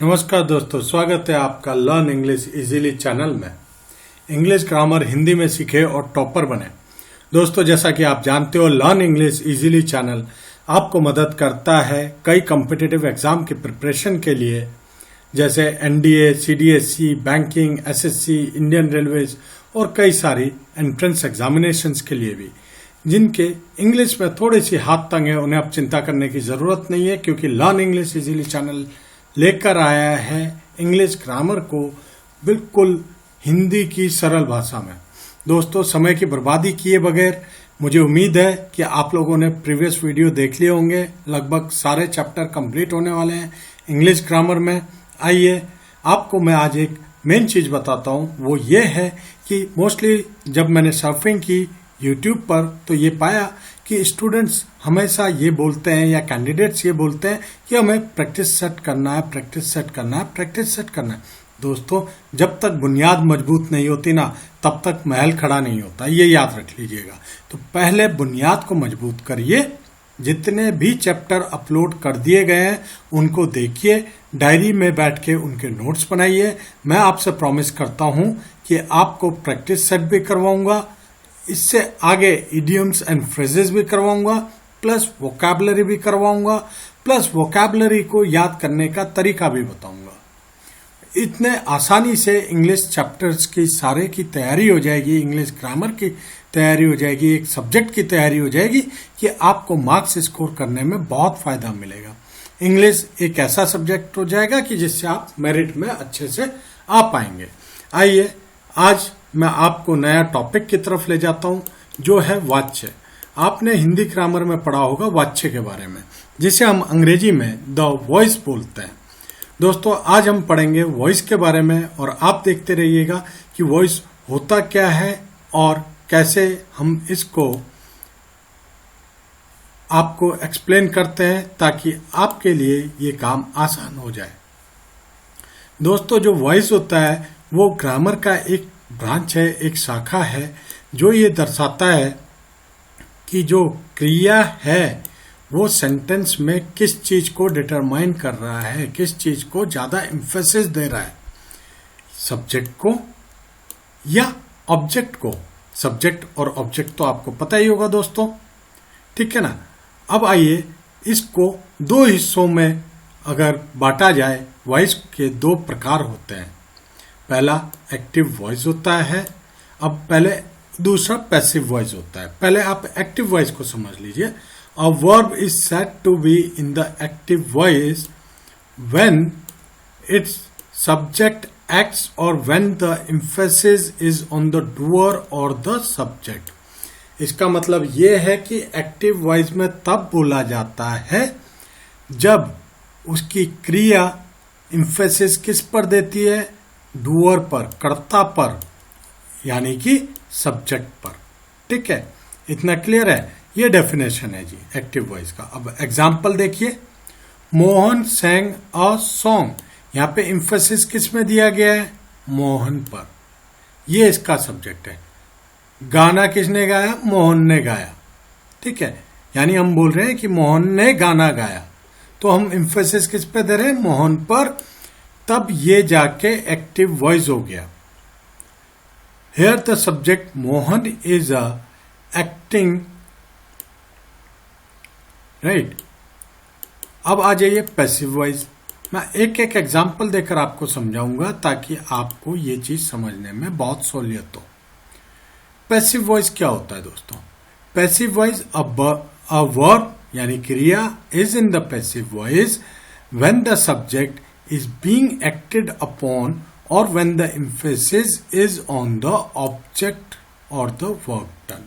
नमस्कार दोस्तों, स्वागत है आपका लर्न इंग्लिश इजीली चैनल में। इंग्लिश ग्रामर हिंदी में सीखे और टॉपर बने। दोस्तों, जैसा कि आप जानते हो, लर्न इंग्लिश इजीली चैनल आपको मदद करता है कई कॉम्पिटिटिव एग्जाम की प्रिपरेशन के लिए, जैसे NDA, CDSE, banking, SSC, Indian railways और कई सारी एंट्रेंस एग्जामिनेशंस के लिए भी। जिनके इंग्लिश में थोड़ी सी हाथ तंग है, उन्हें अब चिंता करने की जरूरत नहीं है, क्योंकि लर्न इंग्लिश इजीली चैनल लेकर आया है इंग्लिश ग्रामर को बिल्कुल हिंदी की सरल भाषा में। दोस्तों, समय की बर्बादी किए बगैर मुझे उम्मीद है कि आप लोगों ने प्रीवियस वीडियो देख लिए होंगे। लगभग सारे चैप्टर कंप्लीट होने वाले हैं इंग्लिश ग्रामर में। आइए आपको मैं आज एक मेन चीज बताता हूं, वो ये है कि मोस्टली जब मैंने सर्फिंग की यूट्यूब पर तो ये पाया कि स्टूडेंट्स हमेशा ये बोलते हैं या कैंडिडेट्स ये बोलते हैं कि हमें प्रैक्टिस सेट करना है, प्रैक्टिस सेट करना है, प्रैक्टिस सेट करना है। दोस्तों, जब तक बुनियाद मजबूत नहीं होती ना, तब तक महल खड़ा नहीं होता, ये याद रख लीजिएगा। तो पहले बुनियाद को मजबूत करिए। जितने भी चैप्टर अपलोड कर दिए गए हैं उनको देखिए, डायरी में बैठ के उनके नोट्स बनाइए। मैं आपसे प्रॉमिस करता हूं कि आपको प्रैक्टिस सेट भी करवाऊंगा, इससे आगे इडियम्स एंड फ्रेजेस भी करवाऊंगा, प्लस वोकैबुलरी भी करवाऊंगा, प्लस वोकैबुलरी को याद करने का तरीका भी बताऊंगा। इतने आसानी से इंग्लिश चैप्टर्स की सारे की तैयारी हो जाएगी, इंग्लिश ग्रामर की तैयारी हो जाएगी, एक सब्जेक्ट की तैयारी हो जाएगी कि आपको मार्क्स स्कोर करने में बहुत फायदा मिलेगा। इंग्लिश एक ऐसा सब्जेक्ट हो जाएगा कि जिससे आप मेरिट में अच्छे से आ पाएंगे। आइए आज मैं आपको नया टॉपिक की तरफ ले जाता हूं, जो है वाच्य। आपने हिंदी ग्रामर में पढ़ा होगा वाच्य के बारे में, जिसे हम अंग्रेजी में द वॉइस बोलते हैं। दोस्तों, आज हम पढ़ेंगे वॉइस के बारे में, और आप देखते रहिएगा कि वॉइस होता क्या है और कैसे हम इसको आपको एक्सप्लेन करते हैं, ताकि आपके लिए ये काम आसान हो जाए। दोस्तों, जो वॉइस होता है वो ग्रामर का एक ब्रांच है, एक शाखा है, जो ये दर्शाता है कि जो क्रिया है वो सेंटेंस में किस चीज को डिटरमाइन कर रहा है, किस चीज को ज्यादा एम्फेसिस दे रहा है, सब्जेक्ट को या ऑब्जेक्ट को। सब्जेक्ट और ऑब्जेक्ट तो आपको पता ही होगा दोस्तों, ठीक है ना। अब आइए इसको दो हिस्सों में अगर बांटा जाए। वॉइस के दो प्रकार होते हैं। पहला एक्टिव वॉइस होता है, अब पहले दूसरा पैसिव वॉइस होता है। पहले आप एक्टिव वॉइस को समझ लीजिए। A verb is said to be in the active voice when its subject acts और when the emphasis is on the doer और द सब्जेक्ट। इसका मतलब यह है कि एक्टिव वॉइस में तब बोला जाता है जब उसकी क्रिया एम्फेसिस किस पर देती है, डूअर पर, कर्ता पर, यानी कि सब्जेक्ट पर। ठीक है, इतना क्लियर है। ये डेफिनेशन है जी एक्टिव वॉइस का। अब एग्जांपल देखिए, मोहन सैंग अ सॉन्ग। यहां पे एम्फेसिस किस में दिया गया है, मोहन पर, ये इसका सब्जेक्ट है। गाना किसने गाया, मोहन ने गाया। ठीक है, यानी हम बोल रहे हैं कि मोहन ने गाना गाया, तो हम एम्फेसिस किस पे दे रहे हैं, मोहन पर। तब ये जाके एक्टिव वॉइस हो गया। Here the subject Mohan is a acting, right. अब आ जाइए पैसिव वॉइस। मैं एक एक एग्जांपल देकर आपको समझाऊंगा ताकि आपको ये चीज समझने में बहुत सहूलियत हो। पैसिव वॉइस क्या होता है दोस्तों? पैसिव वॉइस, अ वर्ब यानी क्रिया is in the passive voice when the subject is being acted upon or when the emphasis is on the object or the work done।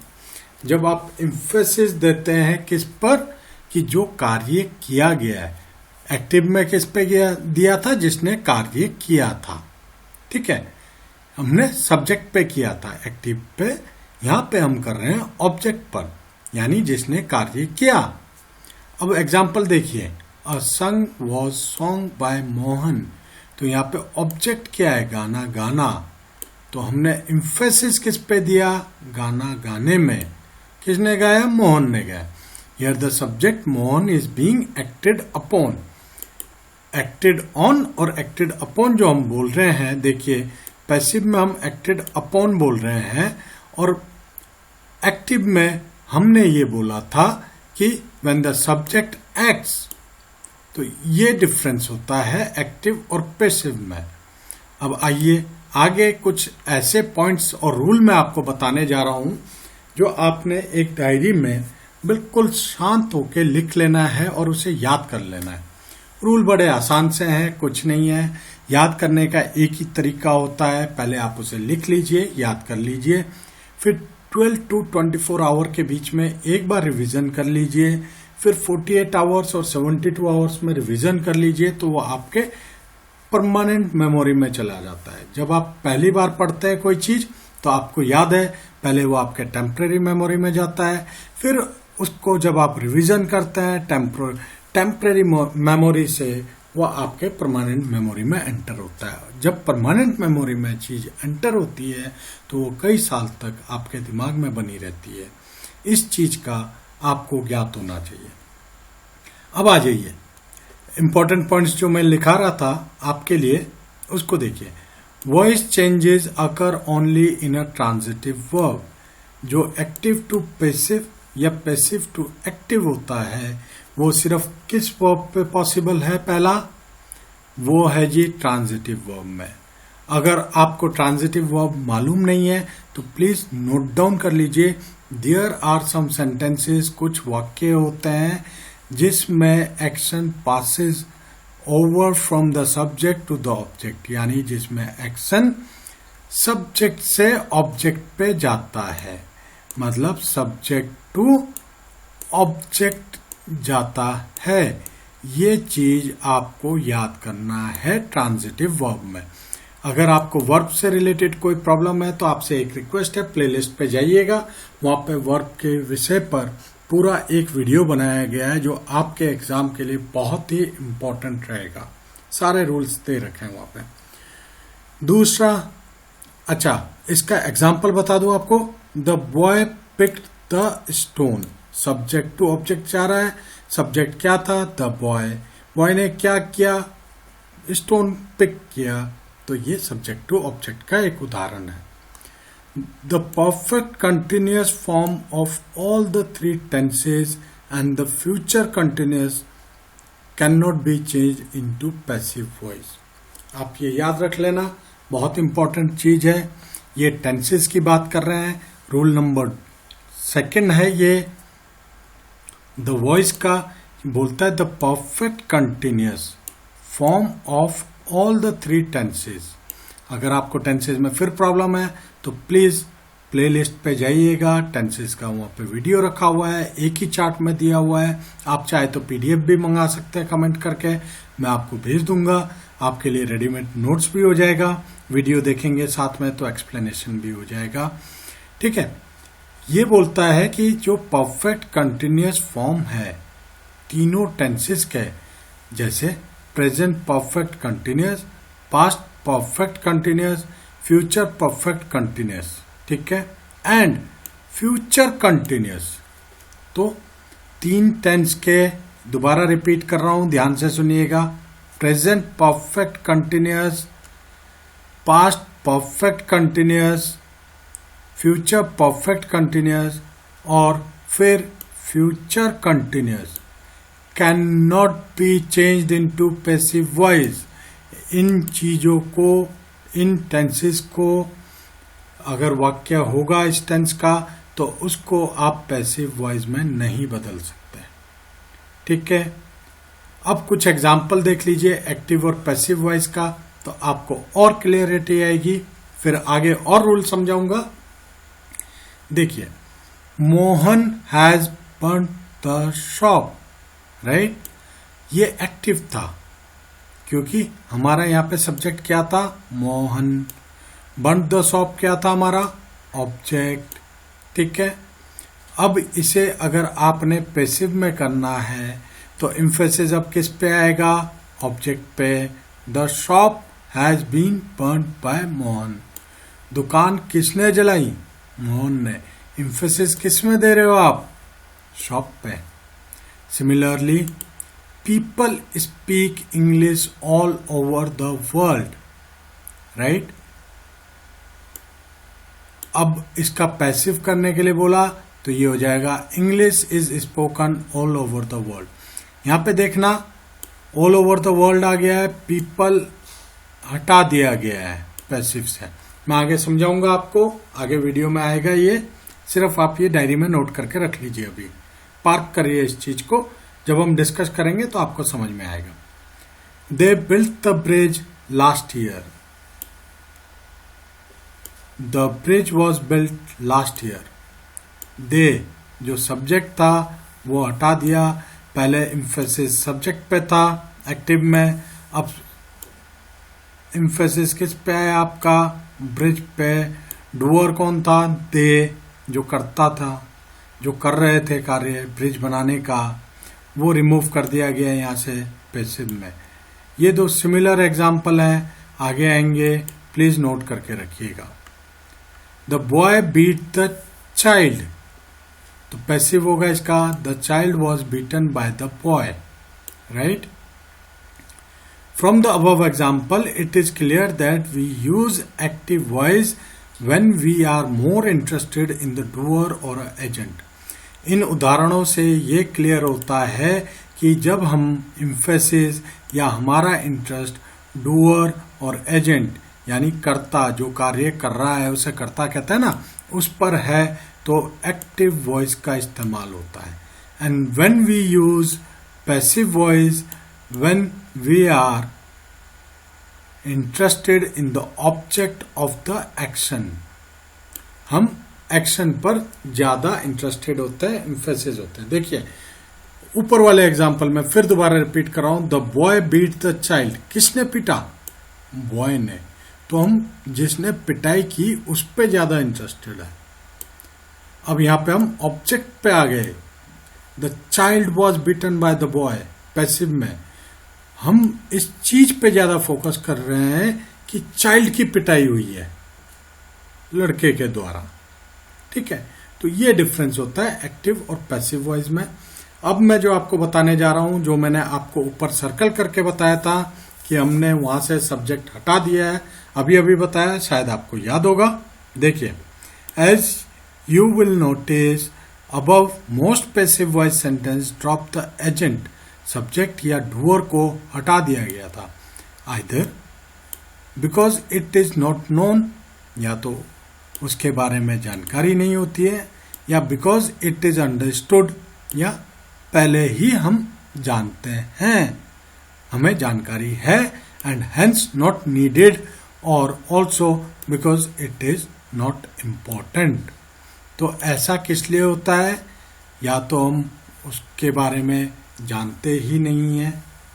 जब आप emphasis देते हैं किस पर, कि जो कार्य किया गया है। एक्टिव में किस पे दिया था, जिसने कार्य किया था। ठीक है, हमने सब्जेक्ट पे किया था एक्टिव पे, यहां पे हम कर रहे हैं ऑब्जेक्ट पर, यानी जिसने कार्य किया। अब एग्जाम्पल देखिए, A song was sung by Mohan. तो यहाँ पे ऑब्जेक्ट क्या है, गाना गाना। तो हमने एम्फेसिस किस पे दिया, गाना गाने में। किसने गाया, मोहन ने गाया। Here the subject Mohan is being acted upon। Acted on और एक्टेड अपॉन जो हम बोल रहे हैं, देखिए पैसिव में हम एक्टेड अपॉन बोल रहे हैं और एक्टिव में हमने ये बोला था कि व्हेन द सब्जेक्ट एक्ट्स। तो ये डिफरेंस होता है एक्टिव और पैसिव में। अब आइए आगे कुछ ऐसे पॉइंट्स और रूल मैं आपको बताने जा रहा हूं जो आपने एक डायरी में बिल्कुल शांत होकर लिख लेना है और उसे याद कर लेना है। रूल बड़े आसान से हैं, कुछ नहीं है। याद करने का एक ही तरीका होता है, पहले आप उसे लिख लीजिए, याद कर लीजिए, फिर 12 to 24 आवर के बीच में एक बार रिवीजन कर लीजिए, फिर 48 आवर्स और 72 आवर्स में रिवीजन कर लीजिए, तो वो आपके परमानेंट मेमोरी में चला जाता है। जब आप पहली बार पढ़ते हैं कोई चीज तो आपको याद है, पहले वो आपके टेम्परेरी मेमोरी में जाता है, फिर उसको जब आप रिवीजन करते हैं टेम्परेरी मेमोरी से वो आपके परमानेंट मेमोरी में एंटर होता है। जब परमानेंट मेमोरी में चीज एंटर होती है तो वो कई साल तक आपके दिमाग में बनी रहती है। इस चीज का आपको ज्ञात होना चाहिए। अब आ जाइए इंपॉर्टेंट पॉइंट्स जो मैं लिखा रहा था आपके लिए, उसको देखिए। Voice changes occur only in a transitive verb. जो एक्टिव टू पैसिव या पैसिव टू एक्टिव होता है वो सिर्फ किस वर्ब पे पॉसिबल है? पहला वो है जी ट्रांजिटिव वर्ब में। अगर आपको ट्रांजिटिव वर्ब मालूम नहीं है तो प्लीज नोट डाउन कर लीजिए। देयर आर सम सेंटेंसेस, कुछ वाक्य होते हैं जिसमें action passes over from the subject to the object, यानी जिसमें एक्शन सब्जेक्ट से ऑब्जेक्ट पे जाता है, मतलब सब्जेक्ट टू ऑब्जेक्ट जाता है। ये चीज आपको याद करना है ट्रांजिटिव वर्ब में। अगर आपको वर्ब से रिलेटेड कोई प्रॉब्लम है तो आपसे एक रिक्वेस्ट है, प्लेलिस्ट पे जाइएगा, वहां पे वर्ब के विषय पर पूरा एक वीडियो बनाया गया है जो आपके एग्जाम के लिए बहुत ही इंपॉर्टेंट रहेगा। सारे रूल्स दे रखे हैं वहां पे। दूसरा, अच्छा इसका एग्जाम्पल बता दूं आपको। The boy picked the stone. Subject to object जा रहा है। सब्जेक्ट क्या था? The boy. बॉय ने क्या किया? स्टोन पिक किया। तो ये सब्जेक्ट टू ऑब्जेक्ट का एक उदाहरण है। The perfect continuous form of all the 3 tenses and the future continuous can not B change into passive voice. आप ये याद रख लेना, बहुत इंपॉर्टेंट चीज है। ये टेंसेज की बात कर रहे हैं। रूल नंबर 2 है ये। द वॉइस का बोलता है the perfect continuous form of all the 3 tenses. अगर आपको टेंसेज में फिर प्रॉब्लम है तो प्लीज प्लेलिस्ट पे जाइएगा, टेंसेज का वहां पे वीडियो रखा हुआ है, एक ही चार्ट में दिया हुआ है। आप चाहे तो पीडीएफ भी मंगा सकते हैं कमेंट करके, मैं आपको भेज दूंगा। आपके लिए रेडीमेड नोट्स भी हो जाएगा, वीडियो देखेंगे साथ में तो एक्सप्लेनेशन भी हो जाएगा। ठीक है। ये बोलता है कि जो परफेक्ट कंटिन्यूअस फॉर्म है तीनों टेंसेज के, जैसे present perfect continuous, past perfect continuous, future perfect continuous, ठीक है, एंड फ्यूचर कंटिन्यूअस। तो 3 टेंस के दोबारा रिपीट कर रहा हूं, ध्यान से सुनिएगा। Present perfect continuous, past perfect continuous, future perfect continuous और फिर future continuous can not be changed into passive voice. इन चीजों को, इन टेंसेस को, अगर वाक्य होगा इस टेंस का तो उसको आप पैसिव वॉइस में नहीं बदल सकते। ठीक है। अब कुछ एग्जाम्पल देख लीजिए एक्टिव और पैसिव वॉइस का, तो आपको और क्लियरिटी आएगी। फिर आगे और रूल समझाऊंगा। देखिए, Mohan has burn the shop, right. ये एक्टिव था क्योंकि हमारा यहां पे सब्जेक्ट क्या था? मोहन। बर्न द शॉप क्या था हमारा? ऑब्जेक्ट। ठीक है। अब इसे अगर आपने पैसिव में करना है तो एम्फेसिस अब किस पे आएगा? ऑब्जेक्ट पे। The shop has been burn by Mohan. दुकान किसने जलाई? मोहन ने। एम्फेसिस किस में दे रहे हो आप? शॉप पे। Similarly people speak English all over the world, right. अब इसका पैसिव करने के लिए बोला तो ये हो जाएगा English is spoken all over the world. यहां पे देखना ऑल ओवर द वर्ल्ड आ गया है, पीपल हटा दिया गया है पैसिव से। मैं आगे समझाऊंगा आपको, आगे वीडियो में आएगा ये, सिर्फ आप ये डायरी में नोट करके रख लीजिए। अभी पार्क करिए इस चीज को, जब हम डिस्कस करेंगे तो आपको समझ में आएगा। They built the bridge last year, the bridge was built last year. They जो सब्जेक्ट था वो हटा दिया, पहले एम्फेसिस सब्जेक्ट पे था एक्टिव में, अब एम्फेसिस किस पे है आपका, ब्रिज पे। डूअर कौन था, दे जो करता था, जो कर रहे थे कार्य ब्रिज बनाने का, वो रिमूव कर दिया गया यहाँ से पैसिव में। ये दो सिमिलर एग्जाम्पल हैं, आगे आएंगे, प्लीज नोट करके रखिएगा। The boy beat the child, तो पैसिव होगा इसका, the child was beaten by the boy, right. From the above example, it is clear that we use active voice when we are more interested in the doer or agent. इन उदाहरणों से ये clear होता है कि जब हम emphasis या हमारा इंटरेस्ट डूअर और एजेंट यानी कर्ता जो कार्य कर रहा है उसे कर्ता कहते हैं ना, उस पर है तो एक्टिव वॉइस का इस्तेमाल होता है। And when we use passive voice when we are interested in the object of the action, हम एक्शन पर ज्यादा इंटरेस्टेड होते हैं, एम्फेसिस होते हैं। देखिए ऊपर वाले एग्जाम्पल में फिर दोबारा रिपीट कर रहा हूं, the boy beat the child, किसने पिटा, बॉय ने, तो हम जिसने पिटाई की उस पर ज्यादा इंटरेस्टेड है। अब यहां पे हम ऑब्जेक्ट पे आ गए, the child was beaten by the boy, passive में हम इस चीज पे ज्यादा फोकस कर रहे हैं कि चाइल्ड की पिटाई हुई है लड़के के द्वारा, ठीक है। तो ये डिफरेंस होता है एक्टिव और पैसिव वॉइस में। अब मैं जो आपको बताने जा रहा हूं, जो मैंने आपको ऊपर सर्कल करके बताया था कि हमने वहां से सब्जेक्ट हटा दिया है, अभी अभी बताया, शायद आपको याद होगा। देखिए, as you will notice above most passive voice sentence drop the agent, subject या डूअर को हटा दिया गया था, either because it is not known, या तो उसके बारे में जानकारी नहीं होती है, या बिकॉज इट इज अंडरस्टूड, या पहले ही हम जानते हैं, हमें जानकारी है, एंड हेंस नॉट नीडेड, और also because it is not important. तो ऐसा किस लिए होता है, या तो हम उसके बारे में जानते ही नहीं है,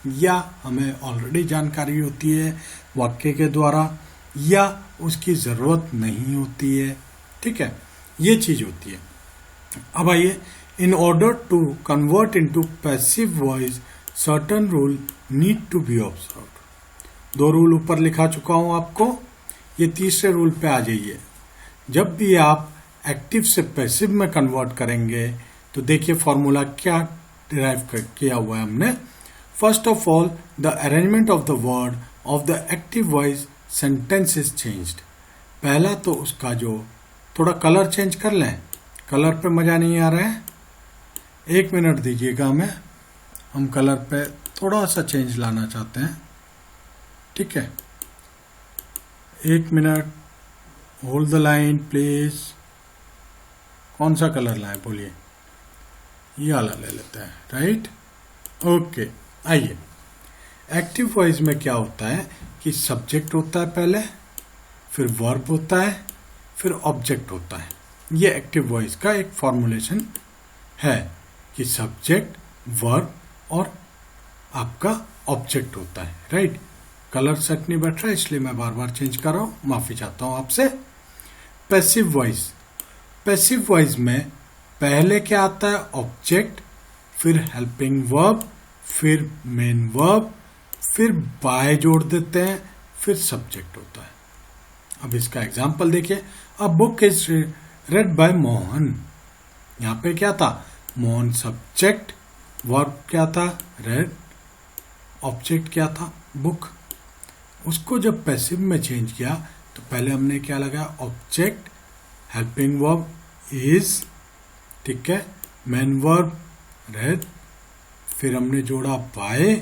या हमें ऑलरेडी जानकारी होती है वाक्य के द्वारा, या उसकी जरूरत नहीं होती है, ठीक है, ये चीज होती है। अब आइए, in order to convert into passive voice certain rule need to be observed. दो रूल ऊपर लिखा चुका हूं आपको, ये तीसरे रूल पे आ जाइए। जब भी आप एक्टिव से पैसिव में कन्वर्ट करेंगे तो देखिए फॉर्मूला क्या डिराइव किया हुआ है हमने। First of all, the arrangement of the word of the active voice sentence is changed. पहला तो उसका जो थोड़ा कलर चेंज कर लें, कलर पे मजा नहीं आ रहा है, 1 मिनट दीजिएगा हमें, हम कलर पे थोड़ा सा चेंज लाना चाहते हैं, ठीक है। 1 minute, hold the line please. कौन सा कलर लाएं बोलिए, ये वाला ले लेते हैं, राइट, ओके। आइए, एक्टिव वॉइस में क्या होता है कि सब्जेक्ट होता है पहले, फिर वर्ब होता है, फिर ऑब्जेक्ट होता है। ये एक्टिव वॉइस का एक फॉर्मुलेशन है कि सब्जेक्ट, वर्ब और आपका ऑब्जेक्ट होता है, राइट। कलर सेट नहीं बैठ रहा इसलिए मैं बार बार चेंज कर रहा हूं, माफी चाहता हूं आपसे। पैसिव वॉइस, पैसिव वॉइस में पहले क्या आता है, ऑब्जेक्ट, फिर हेल्पिंग वर्ब, फिर मेन वर्ब, फिर बाय जोड़ देते हैं, फिर सब्जेक्ट होता है। अब इसका एग्जांपल देखिए, a book is read by Mohan. यहां पे क्या था, मोहन सब्जेक्ट, वर्ब क्या था, रेड, ऑब्जेक्ट क्या था, बुक। उसको जब पैसिव में चेंज किया तो पहले हमने क्या लगाया, ऑब्जेक्ट, हेल्पिंग वर्ब इज, ठीक है, मेन वर्ब रेड, फिर हमने जोड़ा बाय,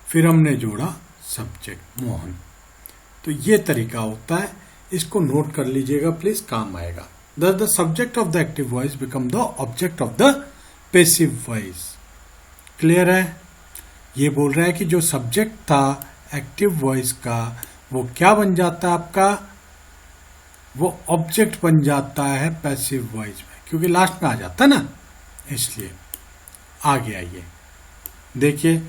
फिर हमने जोड़ा सब्जेक्ट मोहन। तो ये तरीका होता है, इसको नोट कर लीजिएगा प्लीज, काम आएगा। The subject of the active voice become the object of the passive voice. Clear है? ये बोल रहा है कि जो सब्जेक्ट था एक्टिव वॉइस का वो क्या बन जाता है आपका, वो ऑब्जेक्ट बन जाता है पैसिव वॉइस में, क्योंकि लास्ट में आ जाता है ना, इसलिए। आगे आइए, देखिए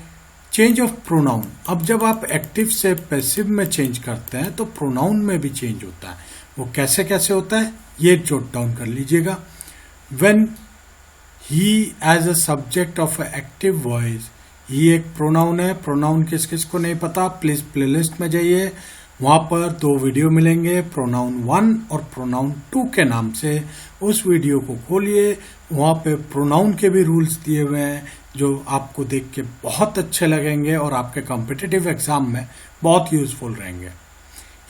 चेंज ऑफ प्रोनाउन। अब जब आप एक्टिव से पैसिव में चेंज करते हैं तो प्रोनाउन में भी चेंज होता है। वो कैसे कैसे होता है ये जॉट डाउन कर लीजिएगा। When he as a subject of active voice, he एक प्रोनाउन है। प्रोनाउन किस किस को नहीं पता, प्लीज प्लेलिस्ट में जाइए, वहां पर 2 वीडियो मिलेंगे, प्रोनाउन 1 और प्रोनाउन 2 के नाम से। उस वीडियो को खोलिए, वहां पे प्रोनाउन के भी रूल्स दिए हुए हैं जो आपको देख के बहुत अच्छे लगेंगे और आपके कॉम्पिटिटिव एग्जाम में बहुत यूजफुल रहेंगे।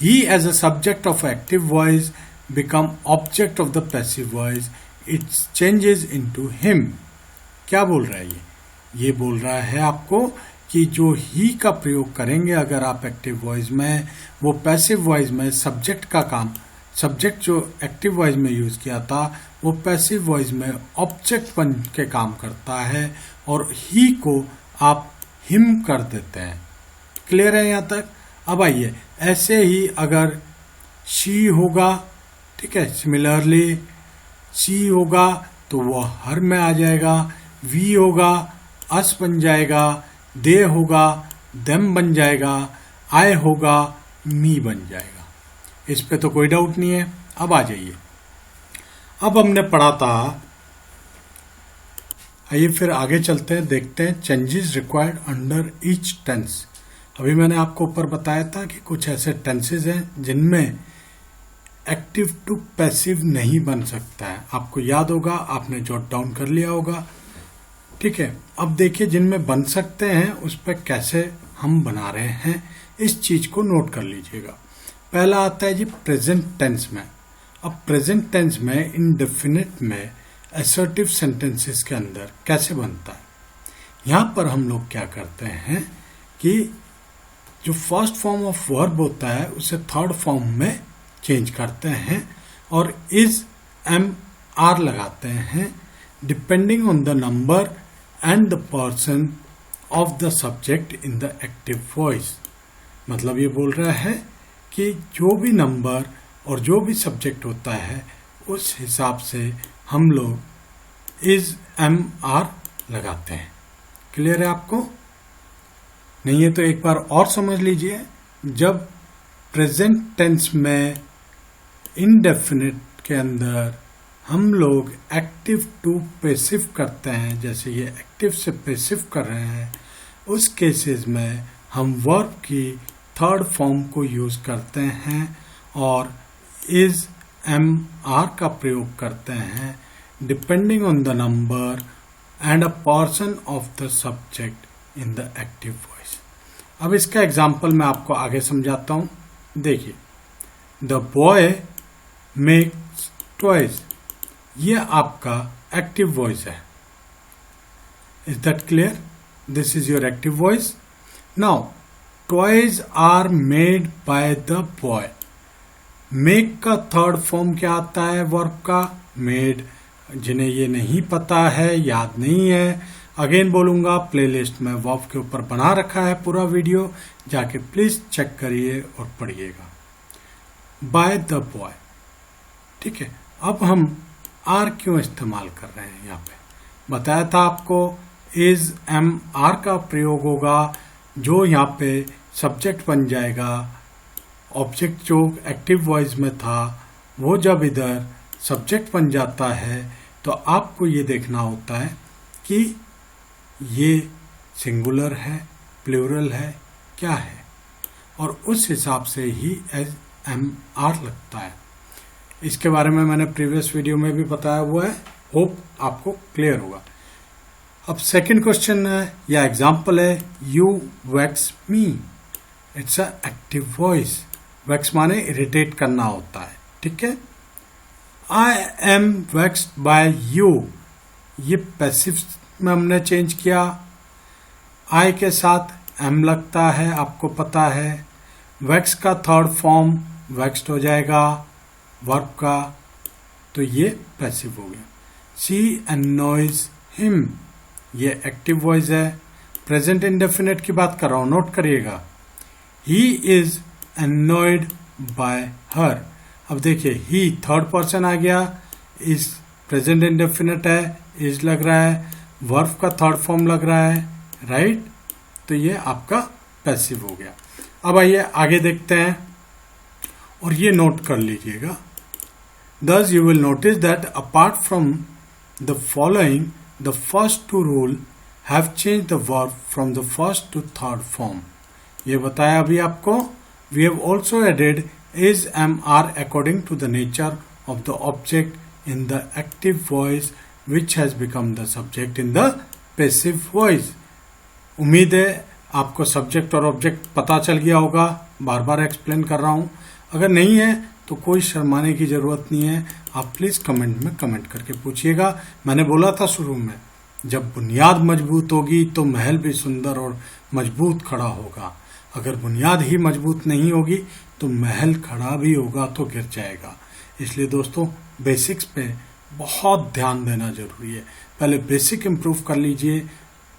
He as a subject of active voice become object of the passive voice, it's changes into him. क्या बोल रहा है ये बोल रहा है आपको कि जो ही का प्रयोग करेंगे अगर आप एक्टिव वॉइस में, वो पैसिव वॉइस में सब्जेक्ट का काम, सब्जेक्ट जो एक्टिव वॉइस में यूज किया था वो पैसिव वॉइस में ऑब्जेक्ट बन के काम करता है और ही को आप हिम कर देते हैं। क्लियर है यहां तक? अब आइए, ऐसे ही अगर शी होगा, ठीक है, सिमिलरली सी होगा तो वो हर में आ जाएगा, वी होगा अस बन जाएगा, दे होगा देम बन जाएगा, आई होगा मी बन जाएगा। इस पे तो कोई डाउट नहीं है। अब आ जाइए, अब हमने पढ़ा था, आइए फिर आगे चलते हैं, देखते हैं changes required under each tense. अभी मैंने आपको ऊपर बताया था कि कुछ ऐसे टेंसेज हैं जिनमें एक्टिव टू पैसिव नहीं बन सकता है। आपको याद होगा, आपने जॉट डाउन कर लिया होगा, ठीक है। अब देखिए जिनमें बन सकते हैं उस पर कैसे हम बना रहे हैं, इस चीज को नोट कर लीजिएगा। पहला आता है जी प्रेजेंट टेंस में। अब प्रेजेंट टेंस में इनडेफिनिट में असर्टिव सेंटेंसेस के अंदर कैसे बनता है, यहां पर हम लोग क्या करते हैं कि जो फर्स्ट फॉर्म ऑफ वर्ब होता है उसे थर्ड फॉर्म में चेंज करते हैं और इज एम आर लगाते हैं depending on the number and the person of the subject in the active voice. मतलब ये बोल रहा है कि जो भी नंबर और जो भी सब्जेक्ट होता है उस हिसाब से हम लोग इज एम आर लगाते हैं। क्लियर है आपको? नहीं है तो एक बार और समझ लीजिए। जब प्रेजेंट टेंस में इनडेफिनिट के अंदर हम लोग एक्टिव टू पैसिव करते हैं, जैसे ये एक्टिव से पैसिव कर रहे हैं, उस केसेस में हम वर्ब की थर्ड फॉर्म को यूज करते हैं और इज एम आर का प्रयोग करते हैं depending on the number and a person of the subject in the active voice. अब इसका एग्जाम्पल मैं आपको आगे समझाता हूं। देखिए, द बॉय मेक्स टॉयज, ये आपका एक्टिव वॉइस है। Is that clear? This is your active voice. Now toys are made by the boy. Make का थर्ड फॉर्म क्या आता है वर्ब का? मेड। जिन्हें ये नहीं पता है, याद नहीं है, अगेन बोलूंगा, प्लेलिस्ट में वर्ब के ऊपर बना रखा है पूरा वीडियो, जाके प्लीज चेक करिए और पढ़िएगा। बाय द बॉय, ठीक है। अब हम आर क्यों इस्तेमाल कर रहे हैं यहाँ पे? बताया था आपको इज एम आर का प्रयोग होगा, जो यहाँ पे सब्जेक्ट बन जाएगा। ऑब्जेक्ट जो एक्टिव वॉइस में था वो जब इधर सब्जेक्ट बन जाता है तो आपको ये देखना होता है कि ये सिंगुलर है, प्लूरल है, क्या है, और उस हिसाब से ही एज एम आर लगता है। इसके बारे में मैंने प्रीवियस वीडियो में भी बताया हुआ है, होप आपको क्लियर होगा। अब सेकंड क्वेश्चन है या एग्जाम्पल है, you vex me. It's a active voice. Vex माने इरिटेट करना होता है, ठीक है। I am vexed by you, ये पैसिव में हमने चेंज किया। आई के साथ एम लगता है, आपको पता है। वैक्स का थर्ड फॉर्म वैक्स्ड हो जाएगा वर्ब का, तो ये पैसिव हो गया। शी एनॉयज हिम, ये एक्टिव वॉइस है। प्रेजेंट इंडेफिनिट की बात कर रहा हूं, नोट करिएगा। ही इज एनॉयड बाय हर। अब देखिए, ही थर्ड पर्सन आ गया, इज प्रेजेंट इंडेफिनिट है, इज लग रहा है, वर्ब का थर्ड फॉर्म लग रहा है, राइट। तो ये आपका पैसिव हो गया। अब आइए आगे देखते हैं और ये नोट कर लीजिएगा। Thus you will notice that apart from the following, the first two rule have changed the verb from the first to third form. ये बताया अभी आपको। We have also added is, am, are according to the nature of the object in the active voice which has become the subject in the passive voice. उम्मीद है आपको subject और object पता चल गया होगा, बार बार एक्सप्लेन कर रहा हूं। अगर नहीं है तो कोई शर्माने की जरूरत नहीं है, आप प्लीज कमेंट में कमेंट करके पूछिएगा। मैंने बोला था शुरू में, जब बुनियाद मजबूत होगी तो महल भी सुंदर और मजबूत खड़ा होगा। अगर बुनियाद ही मजबूत नहीं होगी तो महल खड़ा भी होगा तो गिर जाएगा। इसलिए दोस्तों, बेसिक्स पे बहुत ध्यान देना जरूरी है। पहले बेसिक इंप्रूव कर लीजिए,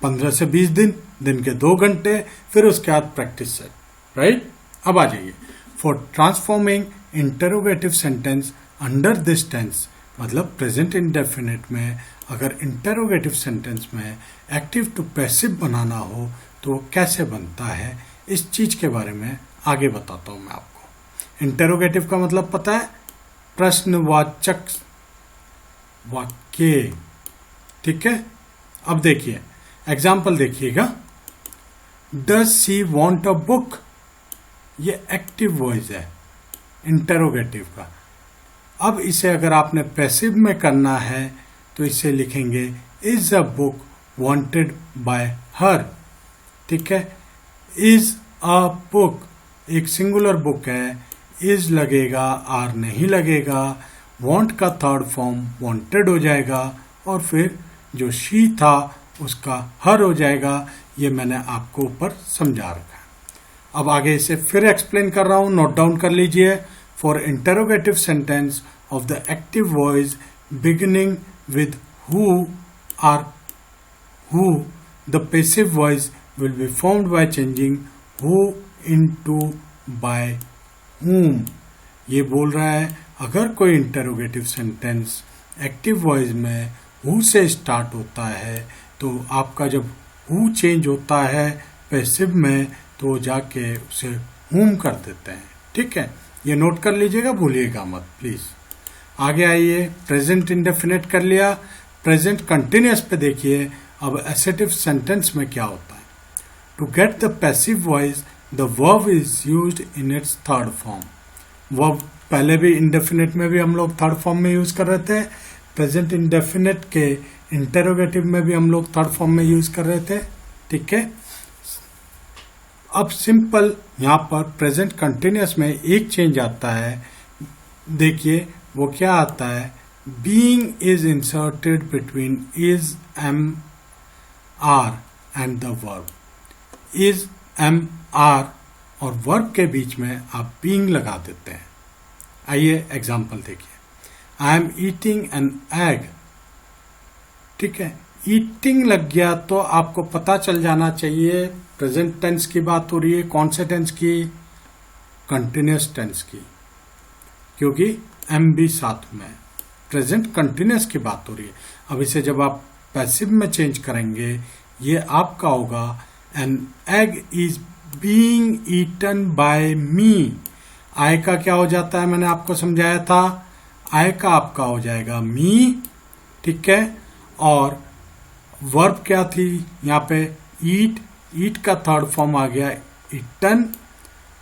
15 से 20 दिन के 2 घंटे, फिर उसके बाद प्रैक्टिस सेट, राइट। अब आ जाइए, for transforming interrogative sentence under this tense, मतलब प्रेजेंट इंडेफिनिट में अगर इंटरोगेटिव सेंटेंस में एक्टिव टू पैसिव बनाना हो तो कैसे बनता है, इस चीज के बारे में आगे बताता हूं मैं आपको। इंटरोगेटिव का मतलब पता है, प्रश्नवाचक वाक्य, ठीक है। अब देखिए एग्जाम्पल देखिएगा, does she want a book, ये एक्टिव वॉइस है इंटरोगेटिव का। अब इसे अगर आपने पैसिव में करना है तो इसे लिखेंगे is a book wanted bye हर, ठीक है। इज अ बुक एक सिंगुलर बुक है, इज लगेगा, आर नहीं लगेगा, वांट का थर्ड फॉर्म वांटेड हो जाएगा और फिर जो शी था उसका हर हो जाएगा। ये मैंने आपको ऊपर समझा रखा है। अब आगे इसे फिर एक्सप्लेन कर रहा हूं, नोट डाउन कर लीजिए। For interrogative sentence of the active voice beginning with who or who, the passive voice will be formed by changing who into by whom। ये बोल रहा है अगर कोई इंटरोगेटिव सेंटेंस एक्टिव वॉइस में हु से स्टार्ट होता है तो आपका जब हु चेंज होता है पैसिव में तो जाके उसे whom कर देते हैं, ठीक है। ये नोट कर लीजिएगा, भूलिएगा मत प्लीज। आगे आइए, प्रेजेंट इंडेफिनिट कर लिया, प्रेजेंट कंटिन्यूअस पे देखिए। अब एसेटिव सेंटेंस में क्या होता है, to get the passive voice the verb is used in its third form. Verb पहले भी इंडेफिनिट में भी हम लोग थर्ड फॉर्म में यूज कर रहे थे, प्रेजेंट इंडेफिनिट के इंटरोगेटिव में भी हम लोग थर्ड फॉर्म में यूज कर रहे थे, ठीक है। अब सिंपल यहां पर प्रेजेंट कंटिन्यूअस में एक चेंज आता है, देखिए वो क्या आता है, being is inserted between is, am, are and the verb. Is, am, are और वर्ब के बीच में आप बीइंग लगा देते हैं। आइए एग्जांपल देखिए, I am eating an egg, ठीक है। ईटिंग लग गया तो आपको पता चल जाना चाहिए प्रेजेंट टेंस की बात हो रही है। कौन से टेंस की, कंटिन्यूअस टेंस की, क्योंकि एम भी साथ में, प्रेजेंट कंटिन्यूअस की बात हो रही है। अब इसे जब आप पैसिव में चेंज करेंगे ये आपका होगा an egg is being eaten by me. I का क्या हो जाता है, मैंने आपको समझाया था, आई का आपका हो जाएगा मी, ठीक है। और वर्ब क्या थी यहाँ पे, ईट, ईट का थर्ड फॉर्म आ गया ईटन।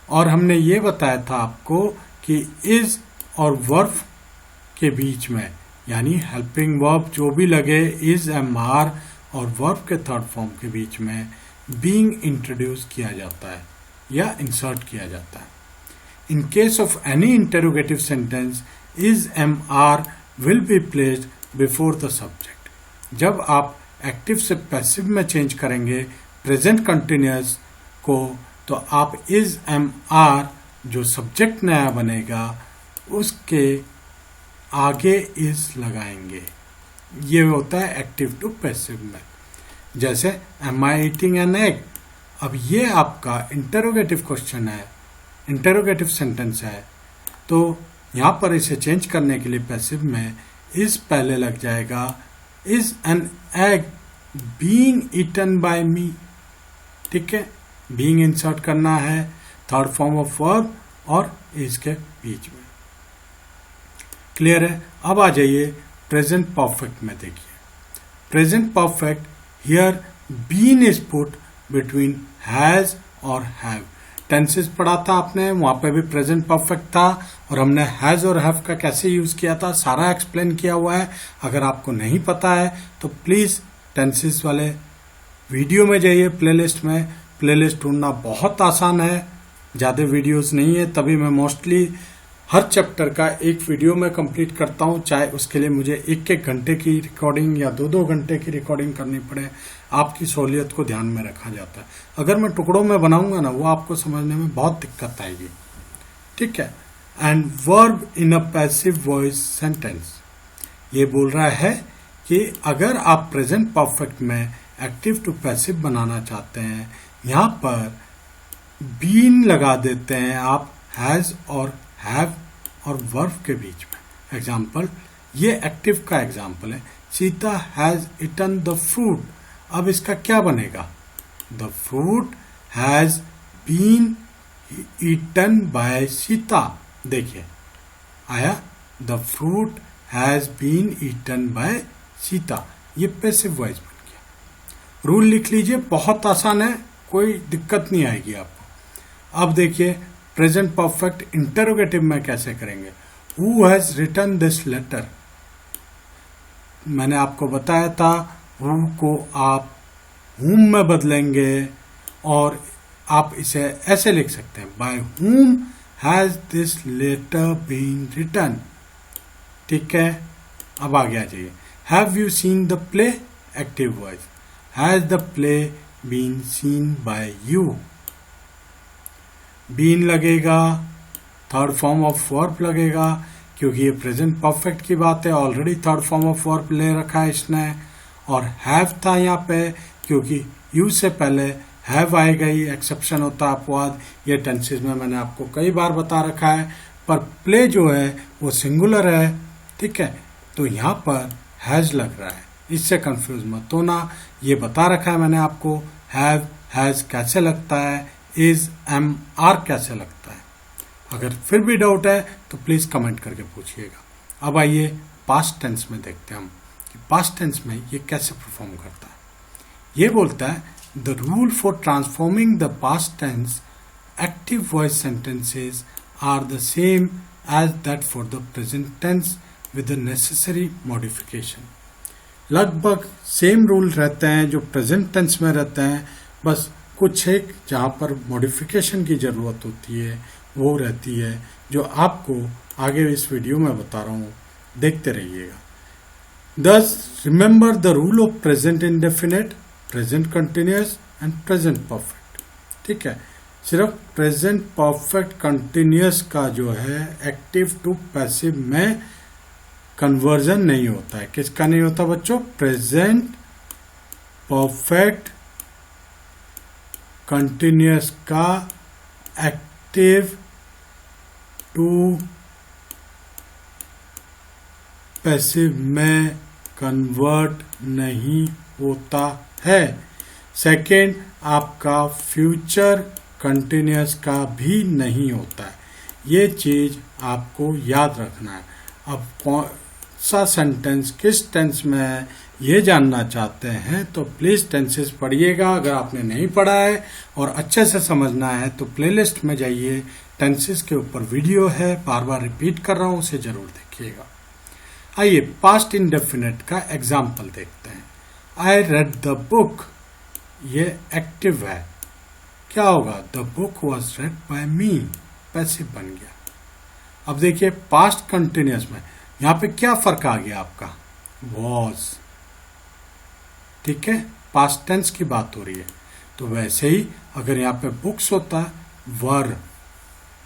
और हमने ये बताया था आपको कि इज और वर्ब के बीच में यानी हेल्पिंग वर्ब जो भी लगे, इज, एम, आर और वर्ब के थर्ड फॉर्म के बीच में बीइंग इंट्रोड्यूस किया जाता है या इंसर्ट किया जाता है। In case of any interrogative sentence is am are will be placed before the subject. जब आप एक्टिव से पैसिव में चेंज करेंगे प्रेजेंट कंटिन्यूअस को, तो आप इज एम आर जो सब्जेक्ट नया बनेगा उसके आगे इज लगाएंगे। ये होता है एक्टिव टू पैसिव में। जैसे am I eating an egg, अब ये आपका इंटेरोगेटिव क्वेश्चन है, इंटेरोगेटिव सेंटेंस है, तो यहां पर इसे चेंज करने के लिए पैसिव में इज पहले लग जाएगा। Is an egg being eaten by me, ठीक है, बीइंग इंसर्ट करना है थर्ड फॉर्म ऑफ वर्ब और इज के बीच में। क्लियर है? अब आ जाइए प्रेजेंट परफेक्ट में। देखिए present perfect here been is put between has और हैव। टेंसेस पढ़ा था आपने, वहां पे भी प्रेजेंट परफेक्ट था और हमने हैज और हैव का कैसे यूज किया था सारा एक्सप्लेन किया हुआ है। अगर आपको नहीं पता है तो प्लीज टेंसेस वाले वीडियो में जाइए, प्लेलिस्ट में। प्लेलिस्ट ढूंढना बहुत आसान है, ज्यादा वीडियोस नहीं है, तभी मैं मोस्टली हर चैप्टर का एक वीडियो में कंप्लीट करता हूं, चाहे उसके लिए मुझे एक घंटे की रिकॉर्डिंग या दो घंटे की रिकॉर्डिंग करनी पड़े। आपकी सहूलियत को ध्यान में रखा जाता है। अगर मैं टुकड़ों में बनाऊंगा ना, वो आपको समझने में बहुत दिक्कत आएगी, ठीक है। And verb in a passive voice sentence, ये बोल रहा है कि अगर आप प्रेजेंट परफेक्ट में एक्टिव टू पैसिव बनाना चाहते हैं, यहां पर बीन लगा देते हैं आप हैज और हैव और वर्ब के बीच में। एग्जाम्पल, ये एक्टिव का एग्जाम्पल है, Sita has eaten the fruit. अब इसका क्या बनेगा? The fruit has been eaten by Sita. देखिए आया, the fruit has been eaten by Sita. ये पैसिव वॉइस बन गया। रूल लिख लीजिए, बहुत आसान है, कोई दिक्कत नहीं आएगी आपको। अब देखिए प्रेजेंट परफेक्ट इंटरोगेटिव में कैसे करेंगे। Who has written this letter, मैंने आपको बताया था हु को आप हुम में बदलेंगे और आप इसे ऐसे लिख सकते हैं, by whom has this letter been written, ठीक है। अब आगे आ जाइए, have you seen the play, active voice, has the play been seen by you. Been लगेगा, थर्ड फॉर्म ऑफ वर्ब लगेगा, क्योंकि ये प्रेजेंट परफेक्ट की बात है, already third form of verb ले रखा है इसने। और हैव था यहाँ पे, क्योंकि यू से पहले हैव आएगा, ही एक्सेप्शन होता है अपवाद। ये टेंसेस में मैंने आपको कई बार बता रखा है, पर प्ले जो है वो सिंगुलर है, ठीक है, तो यहाँ पर हैज लग रहा है, इससे कंफ्यूज मत होना। ये बता रखा है मैंने आपको, हैव हैज कैसे लगता है, इज एम आर कैसे लगता है। अगर फिर भी डाउट है तो प्लीज कमेंट करके पूछिएगा। अब आइए पास्ट टेंस में देखते हैं हम कि पास्ट टेंस में ये कैसे परफॉर्म करता है। ये बोलता है, the rule for transforming the past tense active voice sentences are the same as that for the present tense with the necessary modification. लगभग सेम रूल रहते हैं जो प्रेजेंट टेंस में रहते हैं, बस कुछ एक जहां पर मॉडिफिकेशन की जरूरत होती है वो रहती है, जो आपको आगे इस वीडियो में बता रहा हूं, देखते रहिएगा। दस remember the rule of present indefinite, present continuous and present perfect, ठीक है। सिर्फ प्रेजेंट परफेक्ट कंटिन्यूअस का जो है एक्टिव टू पैसिव में कन्वर्जन नहीं होता है। किसका नहीं होता बच्चों? प्रेजेंट परफेक्ट कंटिन्यूअस का एक्टिव टू पैसिव में कन्वर्ट नहीं होता है। सेकेंड, आपका फ्यूचर कंटिन्यूअस का भी नहीं होता है। ये चीज आपको याद रखना है। अब कौन सा सेंटेंस किस टेंस में है ये जानना चाहते हैं तो प्लीज टेंसेस पढ़िएगा। अगर आपने नहीं पढ़ा है और अच्छे से समझना है तो प्लेलिस्ट में जाइए, टेंसेस के ऊपर वीडियो है, बार बार रिपीट कर रहा हूं, उसे जरूर देखिएगा। आइए पास्ट इंडेफिनिट का एग्जाम्पल देखते हैं। आई रेड द बुक, ये एक्टिव है, क्या होगा? The book was read by me, passive बन गया। अब देखिए पास्ट कंटिन्यूअस में यहां पे क्या फर्क आ गया आपका? वॉज, ठीक है, पास्ट टेंस की बात हो रही है। तो वैसे ही अगर यहां पे बुक्स होता वर,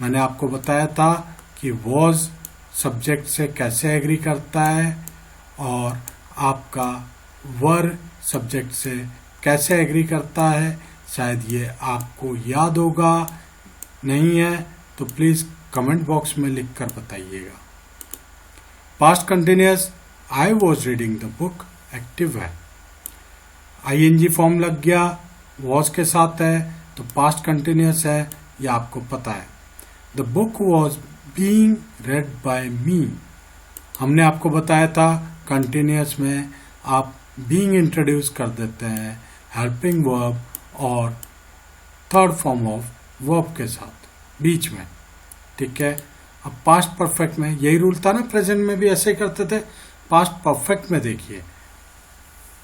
मैंने आपको बताया था कि वॉज सब्जेक्ट से कैसे एग्री करता है और आपका वर सब्जेक्ट से कैसे एग्री करता है। शायद ये आपको याद होगा, नहीं है तो प्लीज कमेंट बॉक्स में लिखकर बताइएगा। Past continuous I was reading the book active है, आईएनजी फॉर्म लग गया, वॉज के साथ है तो पास्ट कंटिन्यूअस है, ये आपको पता है। The book was being read by me, हमने आपको बताया था कंटिन्यूअस में आप बीइंग इंट्रोड्यूस कर देते हैं हेल्पिंग वर्ब और थर्ड फॉर्म ऑफ वर्ब के साथ बीच में, ठीक है। अब पास्ट परफेक्ट में यही रूल था ना, प्रेजेंट में भी ऐसे ही करते थे। पास्ट परफेक्ट में देखिए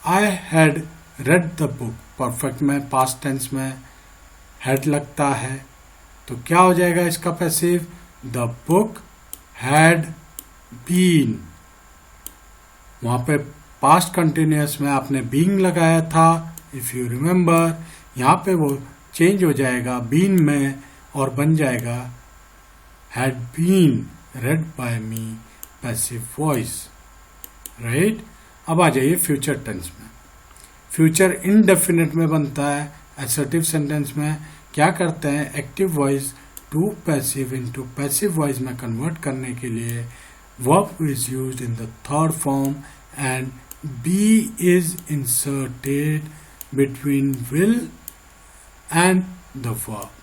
I had read the book, perfect में पास्ट टेंस में हैड लगता है तो क्या हो जाएगा इसका passive? The book had been, वहां पे पास्ट कंटिन्यूअस में आपने बीइंग लगाया था इफ यू रिमेंबर, यहां पे वो चेंज हो जाएगा बीन में और बन जाएगा had been read by me passive voice, right. अब आ जाइए फ्यूचर टेंस में। फ्यूचर इनडेफिनिट में बनता है, असर्टिव सेंटेंस में क्या करते हैं? Active voice to passive into passive voice में कन्वर्ट करने के लिए verb is used in the third form and be is inserted between will and the verb.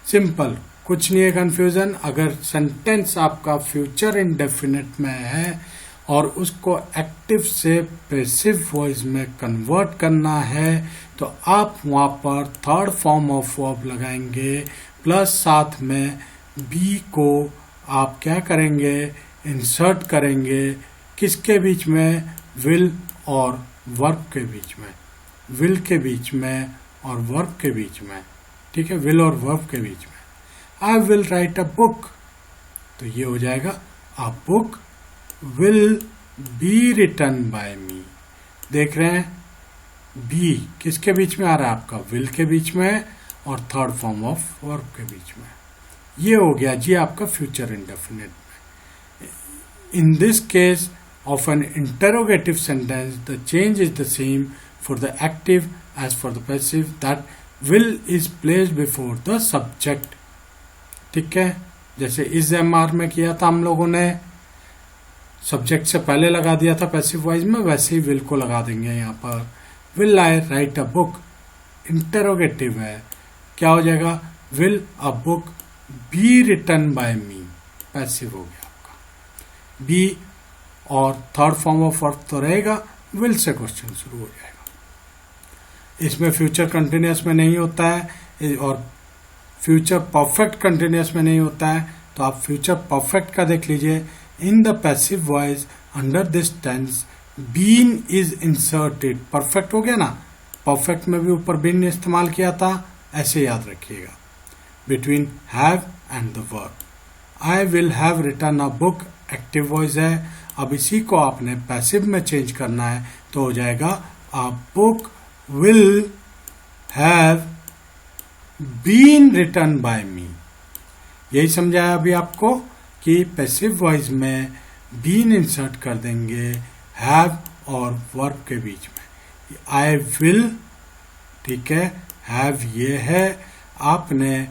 Simple, कुछ नहीं है कंफ्यूजन। अगर सेंटेंस आपका फ्यूचर इंडेफिनिट में है और उसको एक्टिव से पैसिव वॉइस में कन्वर्ट करना है तो आप वहां पर थर्ड फॉर्म ऑफ वर्ब लगाएंगे प्लस साथ में बी को आप क्या करेंगे? इंसर्ट करेंगे किसके बीच में? विल और वर्ब के बीच में, विल के बीच में और वर्ब के बीच में, ठीक है, विल और वर्ब के बीच में। I will write a book, तो ये हो जाएगा a book will be written by me. देख रहे हैं बी किसके बीच में आ रहा है आपका? विल के बीच में और थर्ड फॉर्म ऑफ वर्ब के बीच में। ये हो गया जी आपका future indefinite. In this case of an interrogative sentence, the change is the same for the active as for the passive, that will is placed before the subject, ठीक है। जैसे इस एमआर में किया था हम लोगों ने, सब्जेक्ट से पहले लगा दिया था पैसिव वॉइस में, वैसे ही विल को लगा देंगे यहाँ पर। Will I write a book, interrogative है, क्या हो जाएगा? Will a book be written by me, passive हो गया। बी और थर्ड फॉर्म ऑफ वर्ब तो रहेगा, विल से क्वेश्चन शुरू हो जाएगा। इसमें फ्यूचर कंटिन्यूअस में नहीं होता है और फ्यूचर परफेक्ट कंटिन्यूअस में नहीं होता है, तो आप फ्यूचर परफेक्ट का देख लीजिए। In the passive voice under this tense been is inserted, perfect हो गया ना, परफेक्ट में भी ऊपर बीन इस्तेमाल किया था, ऐसे याद रखिएगा। Between have and the verb, I will have written a book active voice है, अब इसी को आपने पैसिव में चेंज करना है तो हो जाएगा a book will have been written by me. यही समझाया अभी आपको कि पैसिव वॉइस में बीन इंसर्ट कर देंगे हैव और वर्ब के बीच में। आई विल, ठीक है, हैव ये है, आपने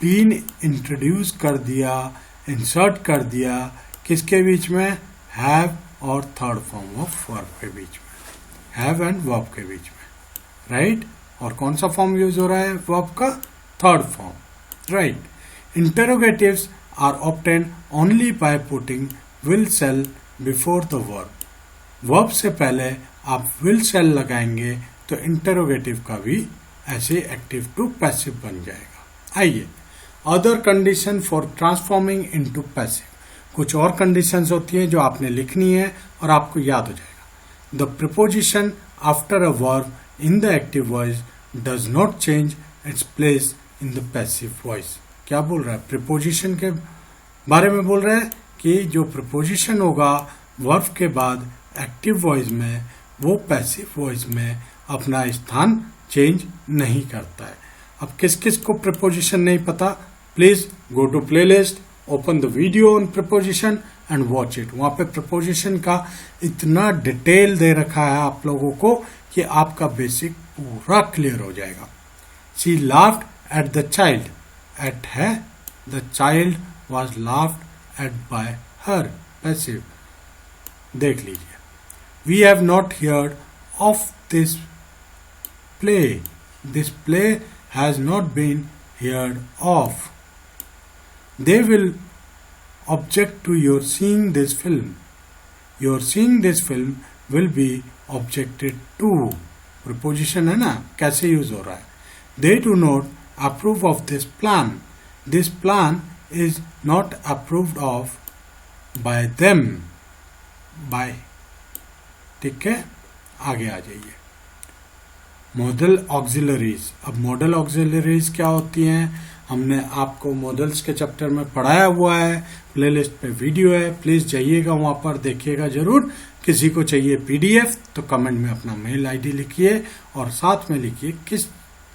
बीन इंट्रोड्यूस कर दिया, इंसर्ट कर दिया किसके बीच में? हैव और थर्ड फॉर्म ऑफ वर्ब के बीच में, हैव एंड वर्ब के बीच में, राइट। और कौन सा फॉर्म यूज हो रहा है वर्ब का? Third form, right. Interrogatives are obtained only by putting will shall before the verb, verb से पहले आप विल सेल लगाएंगे तो इंटरोगेटिव का भी ऐसे एक्टिव टू पैसिव बन जाएगा। आइए other condition for transforming into passive, कुछ और कंडीशंस होती हैं जो आपने लिखनी है और आपको याद हो जाएगा। The preposition after a verb in the active voice does not change its place in the passive voice. क्या बोल रहा है? प्रीपोजिशन के बारे में बोल रहा है कि जो प्रीपोजिशन होगा वर्ब के बाद एक्टिव वॉइस में, वो पैसिव वॉइस में अपना स्थान चेंज नहीं करता है। अब किस किस को प्रीपोजिशन नहीं पता, please go to playlist, open the video on preposition and watch it. वहां पे प्रीपोजिशन का इतना डिटेल दे रखा है आप लोगों को कि आपका बेसिक पूरा क्लियर हो जाएगा। She laughed at the child, at है the child was laughed at by her, passive. देख लीजिए, we have not heard of this play, this play has not been heard of. They will object to your seeing this film. Your seeing this film will be objected to. Preposition है ना, कैसे use हो रहा है? They do not approve of this plan. This plan is not approved of by them. By. ठीक है, आगे आ जाइए। Model auxiliaries. अब मॉडल ऑक्सिलरीज क्या होती हैं? हमने आपको मॉडल्स के चैप्टर में पढ़ाया हुआ है, प्लेलिस्ट पे वीडियो है, प्लीज जाइएगा वहां पर, देखिएगा जरूर। किसी को चाहिए पीडीएफ तो कमेंट में अपना मेल आईडी लिखिए और साथ में लिखिए किस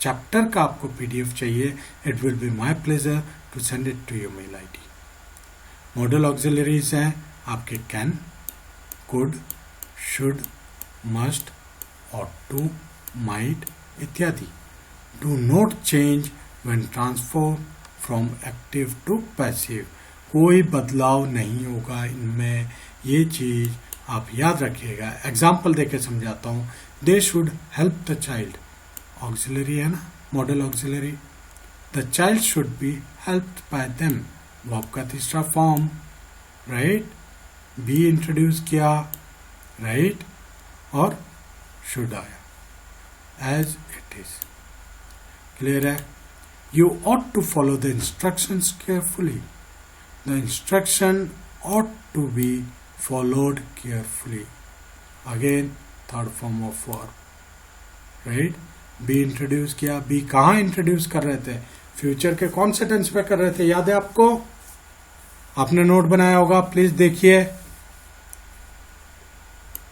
चैप्टर का आपको पीडीएफ चाहिए। It will be my pleasure to send it to your mail ID. Modal auxiliaries हैं आपके can, could, should, must, ought to, might इत्यादि। Do not change when transform from active to passive। कोई बदलाव नहीं होगा इनमें, ये चीज आप याद रखिएगा। एग्जाम्पल देके समझाता हूं। They should help the child, auxiliary है ना, model auxiliary. The child should be helped by them, verb का तीसरा फॉर्म, राइट। बी इंट्रोड्यूस किया, राइट, और शुड आया as it is। Clear है? You ought to follow the instructions carefully. The instruction ought to be followed carefully. Again, third form of verb, right? Be introduce किया। be कहाँ introduce कर रहे थे? Future के कौन से टेंस पे कर रहे थे? याद है आपको? आपने नोट बनाया होगा, प्लीज देखिए,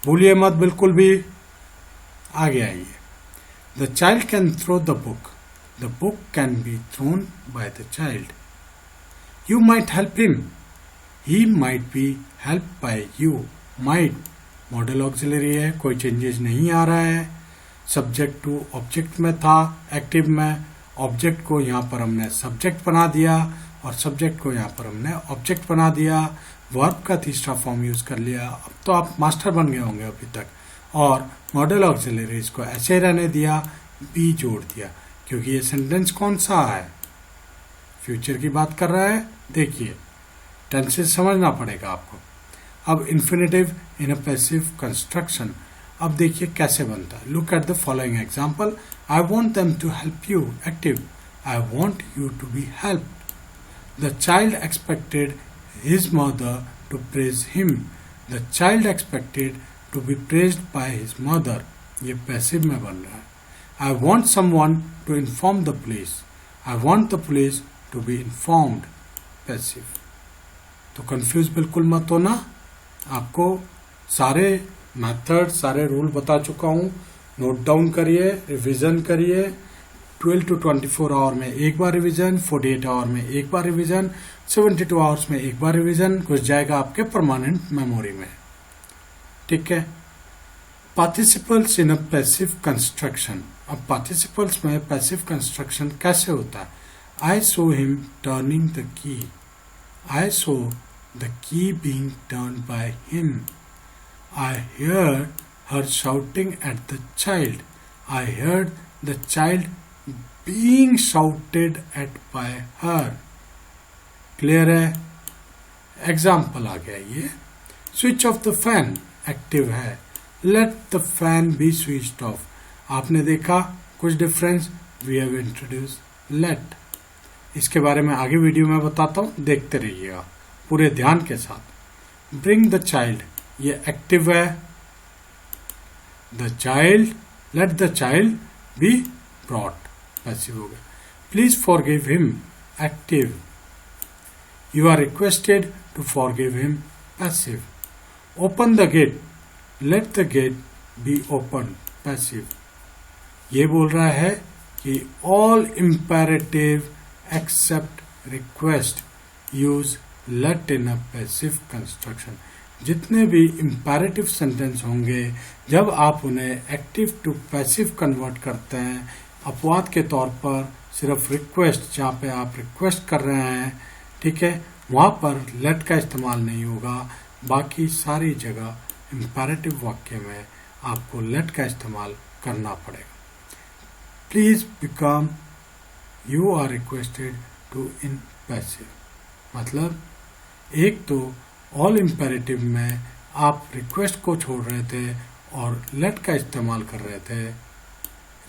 भूलिए मत बिल्कुल भी। आगे आइए। The child can throw the book. The book can be thrown by the child. You might help him. He might be helped by you. Might model auxiliary है, कोई चेंजेस नहीं आ रहा है। सब्जेक्ट टू ऑब्जेक्ट में था, active में। Object को यहाँ पर हमने सब्जेक्ट बना दिया और सब्जेक्ट को यहाँ पर हमने ऑब्जेक्ट बना दिया। वर्ब का तीसरा फॉर्म यूज कर लिया। अब तो आप मास्टर बन गए होंगे अभी तक। और मॉडल ऑक्सिलरीज को ऐसे रहने दिया, बी जोड़ दिया, क्योंकि ये सेंटेंस कौन सा है? फ्यूचर की बात कर रहा है। देखिए, टेंसेस समझना पड़ेगा आपको। अब infinitive in a passive construction, अब देखिए कैसे बनता है। Look at the following example. I want them to help you, active. I want you to be helped. The child expected his mother to praise him. The child expected to be praised by his mother, ये passive में बन रहा है। I want someone to inform the police. I want the police to be informed, passive. तो confuse बिल्कुल मत होना। आपको सारे मेथड, सारे रूल बता चुका हूं, नोट डाउन करिए, रिवीजन करिए। 12 to 24 आवर में एक बार रिवीजन, 48 आवर में एक बार रिवीजन, 72 आवर्स में एक बार रिवीजन, घुस जाएगा आपके परमानेंट मेमोरी में। ठीक है। Participles in a passive construction. अब पार्टिसिपल्स में पैसिव कंस्ट्रक्शन कैसे होता है? I saw him turning the key. I saw the key being turn by him. I हेard her shouting at the child. I heard the child being shouted at by her. Clear है? Example आ गया ये। Switch off the fan, active है। Let the fan be switched off, आपने देखा कुछ difference? We have introduce let. इसके बारे में आगे वीडियो में बताता हूं, देखते रहिएगा पूरे ध्यान के साथ। ब्रिंग द चाइल्ड, ये एक्टिव है, the child, let the child be brought, passive हो गया. Please forgive him, active. You are requested to forgive him, passive. Open the gate, let the gate be open, passive. ये बोल रहा है कि all imperative except request use let in a passive construction. जितने भी imperative sentence होंगे जब आप उन्हें एक्टिव टू पैसिव कन्वर्ट करते हैं, अपवाद के तौर पर सिर्फ रिक्वेस्ट, जहाँ पे आप रिक्वेस्ट कर रहे हैं, ठीक है, वहां पर लेट का इस्तेमाल नहीं होगा. बाकी सारी जगह इम्पेरेटिव वाक्य में आपको लेट का इस्तेमाल करना पड़ेगा. Please become, you are requested to in passive. मतलब एक तो ऑल इम्पेरेटिव में आप रिक्वेस्ट को छोड़ रहे थे और लेट का इस्तेमाल कर रहे थे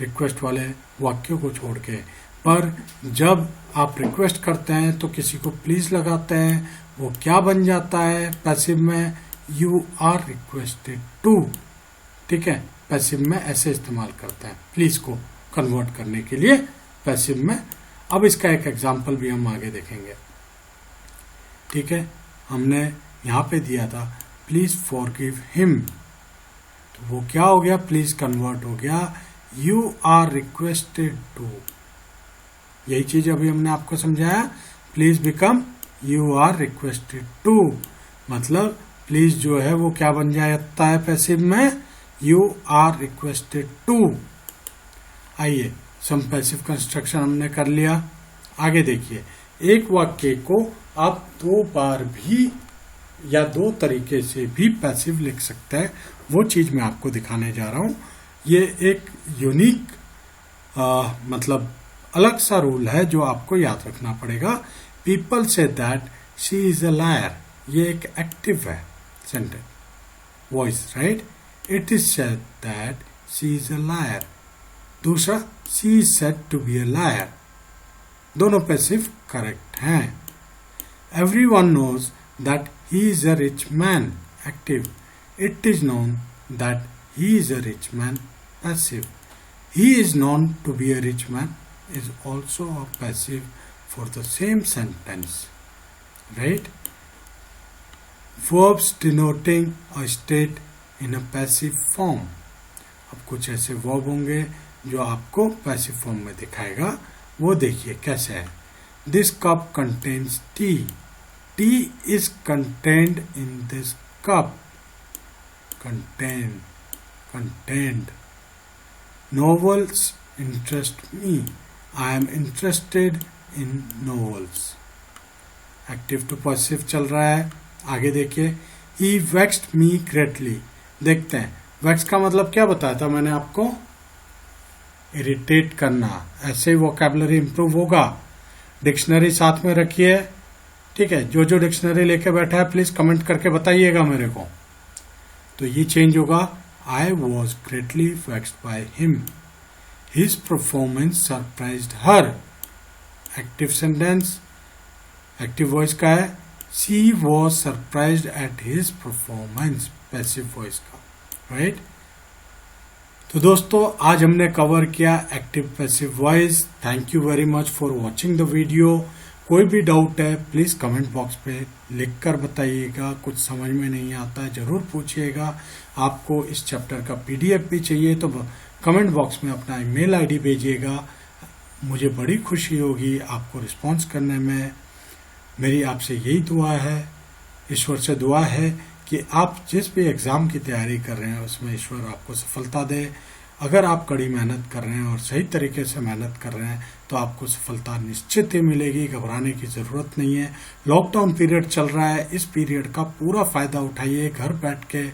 रिक्वेस्ट वाले वाक्यों को छोड़ के, पर जब आप रिक्वेस्ट करते हैं तो किसी को प्लीज लगाते हैं, वो क्या बन जाता है पैसिव में, यू आर रिक्वेस्टेड टू. ठीक है, पैसिव में ऐसे इस्तेमाल करते हैं प्लीज को कन्वर्ट करने के लिए पैसिव में. अब इसका एक एग्जाम्पल भी हम आगे देखेंगे. ठीक है, हमने यहां पे दिया था प्लीज फॉरगिव हिम, तो वो क्या हो गया, प्लीज कन्वर्ट हो गया यू आर रिक्वेस्टेड टू. यही चीज अभी हमने आपको समझाया. Please become you are requested to, मतलब प्लीज जो है वो क्या बन जाता है पैसिव में, यू आर रिक्वेस्टेड टू. आइए, सम पैसिव कंस्ट्रक्शन हमने कर लिया. आगे देखिए, एक वाक्य को आप दो बार भी या दो तरीके से भी पैसिव लिख सकते हैं. वो चीज मैं आपको दिखाने जा रहा हूं. ये एक यूनिक मतलब अलग सा रूल है जो आपको याद रखना पड़ेगा. People say that she is a liar, ये एक एक्टिव है sentence, voice, right. It is said that she is a liar. दूसरा, she is said to be a liar. दोनों पैसिव करेक्ट हैं. Everyone knows that he is a rich man, active. It is known that he is a rich man, passive. He is known to be a rich man is also a passive for the same sentence, right. Verbs denoting a state in a passive form. अब कुछ ऐसे verb होंगे जो आपको passive form में दिखाएगा. वो देखिए कैसे है. This cup contains tea. Tea is contained in this cup. Contained. Novels interest me. I am interested in novels. Active to passive चल रहा है. आगे देखिए, he vexed me greatly. देखते हैं, vex का मतलब क्या बताया था मैंने आपको, इरिटेट करना. ऐसे ही वोकैबुलरी इंप्रूव होगा. डिक्शनरी साथ में रखिए. ठीक है, जो जो डिक्शनरी लेके बैठा है प्लीज कमेंट करके बताइएगा मेरे को. तो ये चेंज होगा. I was greatly vexed by him. His performance surprised her. Active sentence, active voice का है. She was surprised at his performance. Passive voice का, right? तो दोस्तों, आज हमने कवर किया active passive voice. Thank you very much for watching the video. कोई भी डाउट है प्लीज कमेंट बॉक्स पे लिख कर बताइएगा. कुछ समझ में नहीं आता है जरूर पूछिएगा. आपको इस चैप्टर का पीडीएफ भी चाहिए तो कमेंट बॉक्स में अपना ईमेल आईडी भेजिएगा. मुझे बड़ी खुशी होगी आपको रिस्पॉन्स करने में. मेरी आपसे यही दुआ है, ईश्वर से दुआ है कि आप जिस भी एग्जाम की तैयारी कर रहे हैं उसमें ईश्वर आपको सफलता दे. अगर आप कड़ी मेहनत कर रहे हैं और सही तरीके से मेहनत कर रहे हैं तो आपको सफलता निश्चित ही मिलेगी. घबराने की जरूरत नहीं है. लॉकडाउन पीरियड चल रहा है, इस पीरियड का पूरा फायदा उठाइए. घर बैठ के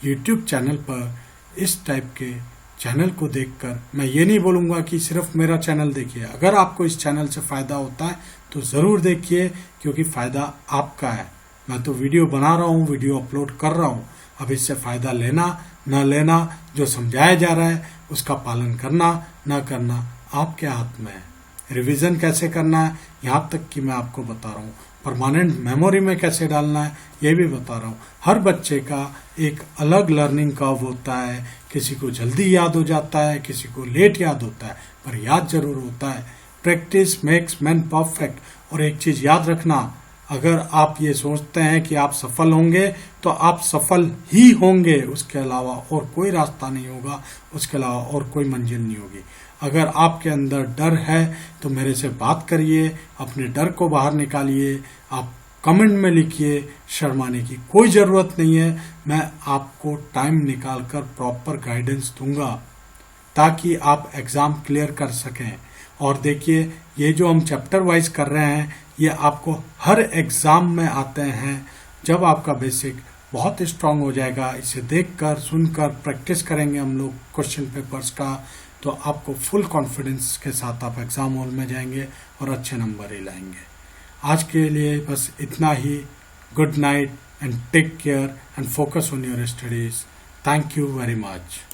यूट्यूब चैनल पर इस टाइप के चैनल को देखकर, मैं ये नहीं बोलूंगा कि सिर्फ मेरा चैनल देखिए. अगर आपको इस चैनल से फायदा होता है तो जरूर देखिए, क्योंकि फायदा आपका है. मैं तो वीडियो बना रहा हूँ, वीडियो अपलोड कर रहा हूँ. अब इससे फायदा लेना न लेना, जो समझाया जा रहा है उसका पालन करना न करना आपके हाथ में है. रिवीजन कैसे करना है यहाँ तक कि मैं आपको बता रहा हूँ। परमानेंट मेमोरी में कैसे डालना है ये भी बता रहा हूँ। हर बच्चे का एक अलग लर्निंग कर्व होता है, किसी को जल्दी याद हो जाता है, किसी को लेट याद होता है, पर याद जरूर होता है। Practice makes man perfect. और एक चीज याद रखना, अगर आप ये सोचते हैं कि आप सफल होंगे तो आप सफल ही होंगे, उसके अलावा और कोई रास्ता नहीं होगा, उसके अलावा और कोई मंजिल नहीं होगी। अगर आपके अंदर डर है तो मेरे से बात करिए, अपने डर को बाहर निकालिए, आप कमेंट में लिखिए। शर्माने की कोई ज़रूरत नहीं है, मैं आपको टाइम निकालकर प्रॉपर गाइडेंस दूंगा ताकि आप एग्ज़ाम क्लियर कर सकें। और देखिए, ये जो हम चैप्टर वाइज कर रहे हैं ये आपको हर एग्ज़ाम में आते हैं। जब आपका बेसिक बहुत स्ट्रांग हो जाएगा, इसे देखकर सुनकर प्रैक्टिस करेंगे हम लोग क्वेश्चन पेपर्स का, तो आपको फुल कॉन्फिडेंस के साथ आप एग्ज़ाम हॉल में जाएंगे और अच्छे नंबर ही लाएंगे। आज के लिए बस इतना ही। Good night and take care and focus on your studies. Thank you very much.